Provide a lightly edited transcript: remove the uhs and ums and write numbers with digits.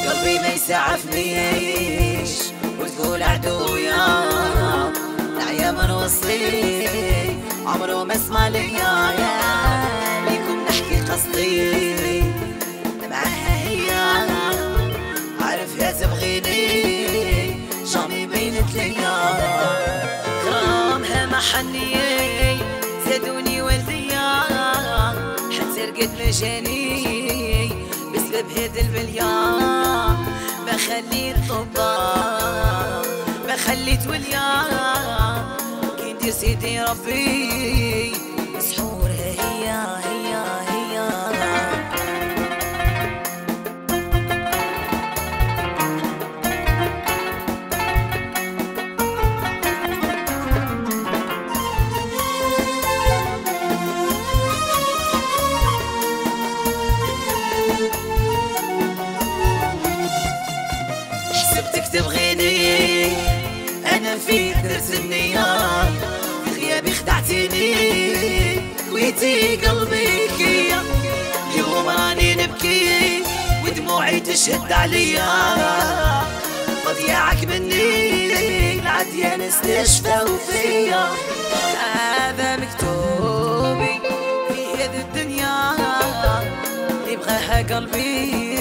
قلبي ما يسعفنيش وتقول عدويا نعيا من وصلي عمره ما اسمع ليا ليكم نحكي قصدي معاها هي عارفها تبغيني جامي بينت ليا غرامها محني زادوني والديا حتى رقد مجاني بسبب هذا البليا ما خليت طبا ما خليت وليا كي ندير سيدي ربي مسحور هي حسبتك تبغيني انا فيك درت النية في غيابي خدعتيني كويتي قلبي كيا اليوم راني نبكي ودموعي تشهد عليا مضيعك مني العديان استشفوا فيا هذا مكتوبي في هذه الدنيا اللي بغاها قلبي